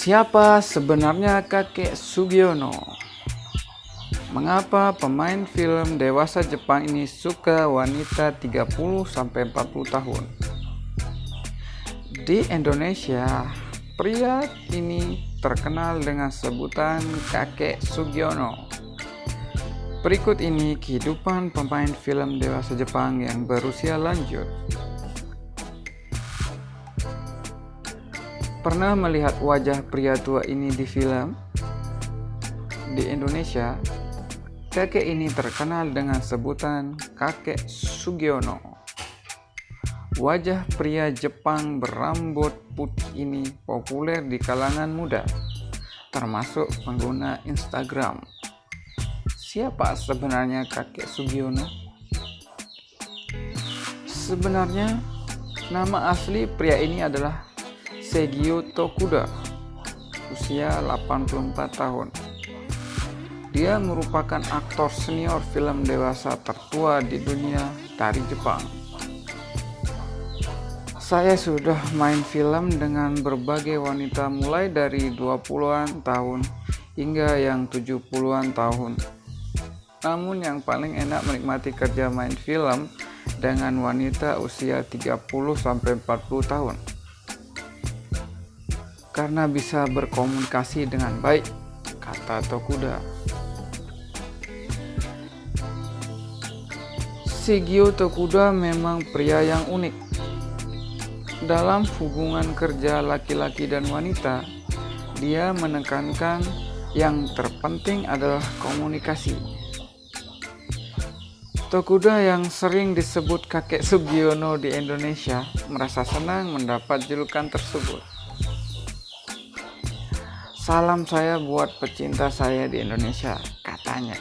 Siapa sebenarnya kakek Sugiono? Mengapa pemain film dewasa Jepang ini suka wanita 30-40 tahun? Di Indonesia, pria ini terkenal dengan sebutan kakek Sugiono. Berikut ini kehidupan pemain film dewasa Jepang yang berusia lanjut. Pernah melihat wajah pria tua ini di film? Di Indonesia, kakek ini terkenal dengan sebutan kakek Sugiono. Wajah pria Jepang berambut putih ini populer di kalangan muda, termasuk pengguna Instagram. Siapa sebenarnya kakek Sugiono? Sebenarnya, nama asli pria ini adalah Seigyo Tokuda, usia 84 tahun. Dia merupakan aktor senior film dewasa tertua di dunia dari Jepang. Saya sudah main film dengan berbagai wanita mulai dari 20-an tahun hingga yang 70-an tahun. Namun yang paling enak menikmati kerja main film dengan wanita usia 30-40 tahun. Karena bisa berkomunikasi dengan baik, kata Tokuda. Seigyo Tokuda memang pria yang unik. Dalam hubungan kerja laki-laki dan wanita, dia menekankan yang terpenting adalah komunikasi. Tokuda yang sering disebut kakek Sugiono di Indonesia merasa senang mendapat julukan tersebut. Salam saya buat pecinta saya di Indonesia, katanya.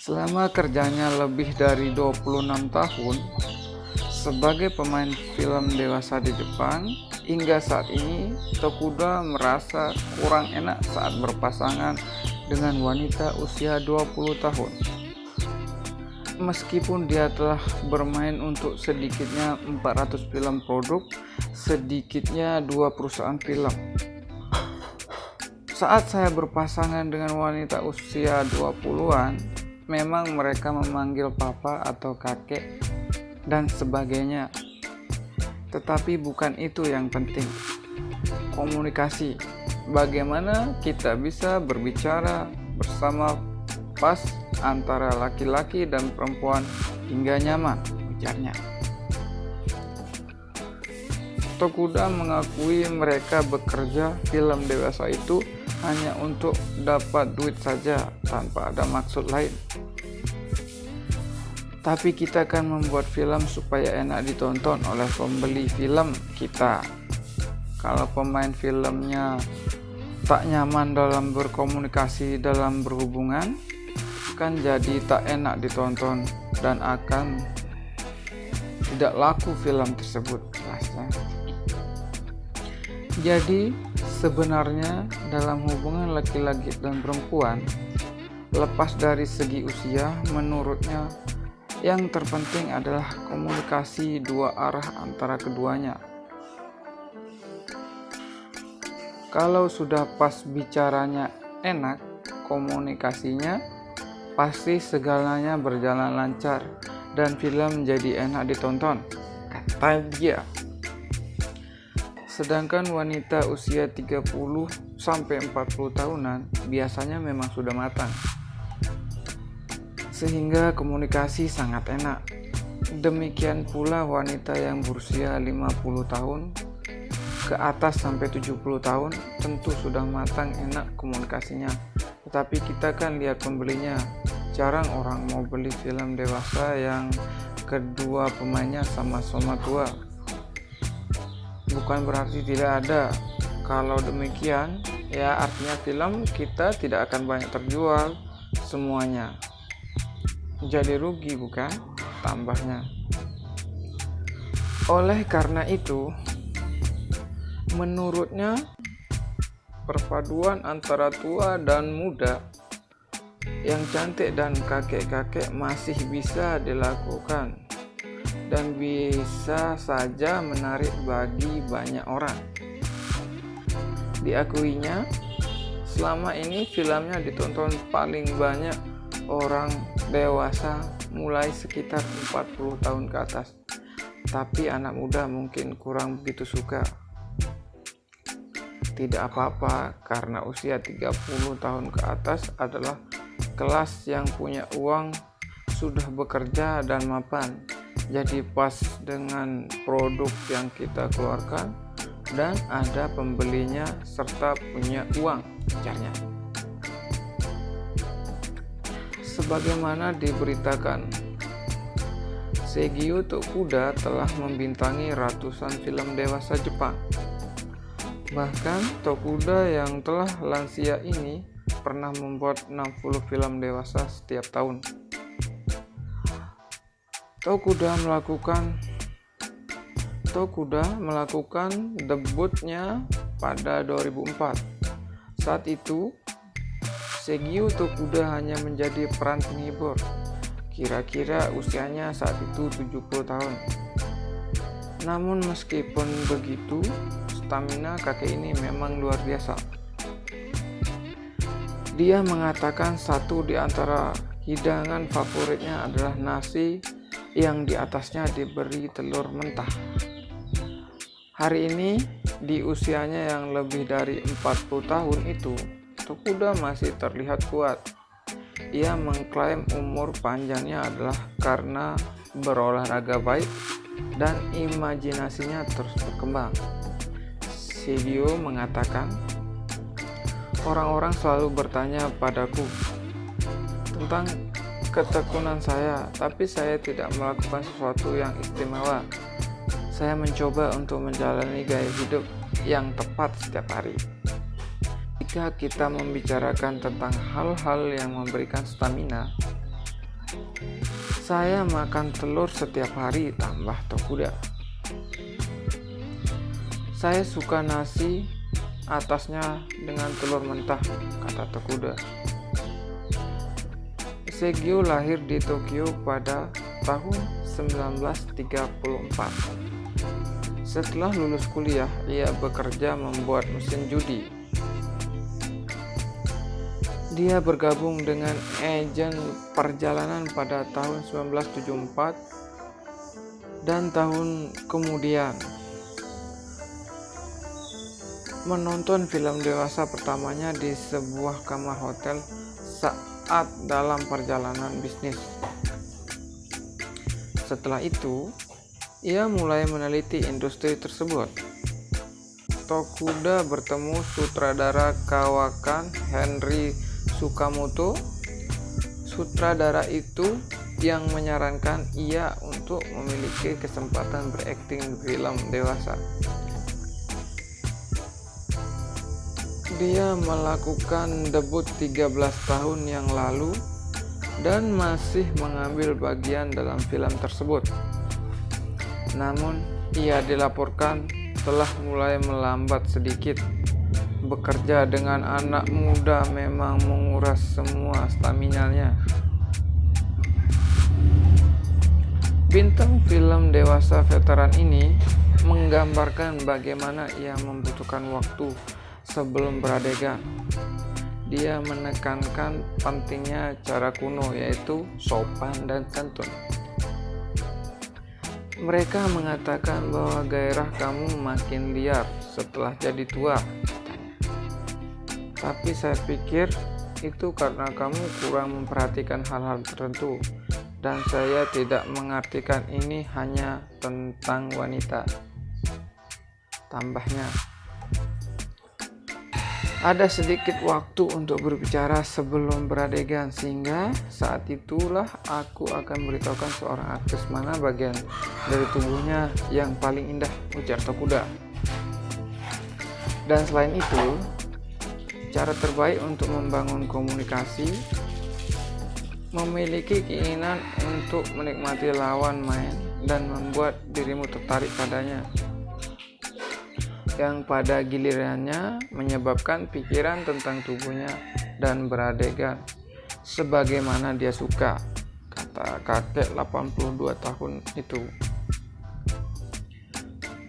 Selama kerjanya lebih dari 26 tahun sebagai pemain film dewasa di Jepang, hingga saat ini Tokuda merasa kurang enak saat berpasangan dengan wanita usia 20 tahun. Meskipun dia telah bermain untuk sedikitnya 400 film produk, sedikitnya 2 perusahaan film. Saat saya berpasangan dengan wanita usia 20-an, memang mereka memanggil papa atau kakek dan sebagainya. Tetapi bukan itu yang penting. Komunikasi. Bagaimana kita bisa berbicara bersama pas antara laki-laki dan perempuan hingga nyaman, ujarnya. Tokuda mengakui mereka bekerja film dewasa itu hanya untuk dapat duit saja tanpa ada maksud lain. Tapi kita kan membuat film supaya enak ditonton oleh pembeli film kita. Kalau pemain filmnya tak nyaman dalam berkomunikasi dalam berhubungan, kan jadi tak enak ditonton dan akan tidak laku film tersebut, jelasnya. Jadi sebenarnya dalam hubungan laki-laki dan perempuan, lepas dari segi usia, menurutnya yang terpenting adalah komunikasi dua arah antara keduanya. Kalau sudah pas bicaranya enak, komunikasinya pasti segalanya berjalan lancar dan film jadi enak ditonton, kata dia. Sedangkan wanita usia 30-40 tahunan biasanya memang sudah matang, sehingga komunikasi sangat enak. Demikian pula wanita yang berusia 50 tahun ke atas sampai 70 tahun tentu sudah matang, enak komunikasinya. Tetapi kita kan lihat pembelinya, jarang orang mau beli film dewasa yang kedua pemainnya sama-sama tua. Bukan berarti tidak ada. Kalau demikian, ya artinya film kita tidak akan banyak terjual semuanya. Jadi rugi, bukan? Tambahnya. Oleh karena itu, menurutnya perpaduan antara tua dan muda, yang cantik dan kakek-kakek masih bisa dilakukan dan bisa saja menarik bagi banyak orang. Diakuinya, selama ini filmnya ditonton paling banyak orang dewasa mulai sekitar 40 tahun ke atas. Tapi anak muda mungkin kurang begitu suka. Tidak apa-apa, karena usia 30 tahun ke atas adalah kelas yang punya uang, sudah bekerja dan mapan. Jadi pas dengan produk yang kita keluarkan dan ada pembelinya serta punya uang, ujarnya. Sebagaimana diberitakan, Seigyo Tokuda telah membintangi ratusan film dewasa Jepang. Bahkan Tokuda yang telah lansia ini pernah membuat 60 film dewasa setiap tahun. Tokuda melakukan debutnya pada 2004. Saat itu, Seigyo Tokuda hanya menjadi peran penghibur. Kira-kira usianya saat itu 70 tahun. Namun meskipun begitu, stamina kakek ini memang luar biasa. Dia mengatakan satu di antara hidangan favoritnya adalah nasi yang di atasnya diberi telur mentah. Hari ini, di usianya yang lebih dari 40 tahun itu, Tokuda masih terlihat kuat. Ia mengklaim umur panjangnya adalah karena berolahraga baik dan imajinasinya terus berkembang. Seigyo mengatakan, orang-orang selalu bertanya padaku tentang ketekunan saya, tapi saya tidak melakukan sesuatu yang istimewa. Saya mencoba untuk menjalani gaya hidup yang tepat setiap hari. Jika kita membicarakan tentang hal-hal yang memberikan stamina, saya makan telur setiap hari, tambah Tokuda. Saya suka nasi atasnya dengan telur mentah, kata Tokuda. Seigyo lahir di Tokyo pada tahun 1934. Setelah lulus kuliah, ia bekerja membuat mesin judi. Dia bergabung dengan agen perjalanan pada tahun 1974 dan tahun kemudian menonton film dewasa pertamanya di sebuah kamar hotel saat dalam perjalanan bisnis. Setelah itu, ia mulai meneliti industri tersebut. Tokuda bertemu sutradara kawakan Henry Tsukamoto. Sutradara itu yang menyarankan ia untuk memiliki kesempatan berakting di film dewasa. Dia melakukan debut 13 tahun yang lalu dan masih mengambil bagian dalam film tersebut. Namun, ia dilaporkan telah mulai melambat sedikit. Bekerja dengan anak muda memang menguras semua staminanya. Bintang film dewasa veteran ini menggambarkan bagaimana ia membutuhkan waktu sebelum beradegan. Dia menekankan pentingnya cara kuno, yaitu sopan dan santun. Mereka mengatakan bahwa gairah kamu makin liar setelah jadi tua. Tapi saya pikir itu karena kamu kurang memperhatikan hal-hal tertentu, dan saya tidak mengartikan ini hanya tentang wanita. Tambahnya, ada sedikit waktu untuk berbicara sebelum beradegan, sehingga saat itulah aku akan memberitahukan seorang aktris mana bagian dari tubuhnya yang paling indah, ujar Tokuda. Dan selain itu, cara terbaik untuk membangun komunikasi, memiliki keinginan untuk menikmati lawan main dan membuat dirimu tertarik padanya, yang pada gilirannya menyebabkan pikiran tentang tubuhnya dan beradegan sebagaimana dia suka, kata kakek 82 tahun itu.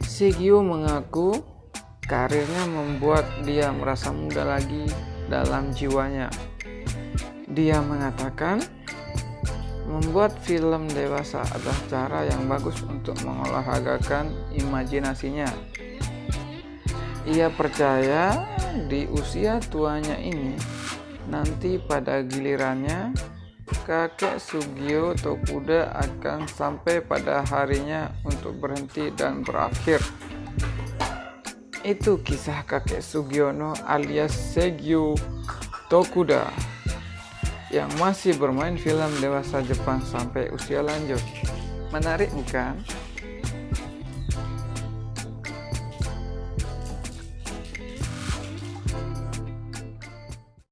Seigyo mengaku Karirnya membuat dia merasa muda lagi dalam jiwanya. Dia mengatakan, membuat film dewasa adalah cara yang bagus untuk mengolahragakan imajinasinya. Ia percaya di usia tuanya ini, nanti pada gilirannya, kakek Sugio Tokuda akan sampai pada harinya untuk berhenti dan berakhir. Itu kisah kakek Sugiono alias Seigyo Tokuda yang masih bermain film dewasa Jepang sampai usia lanjut. Menarik bukan?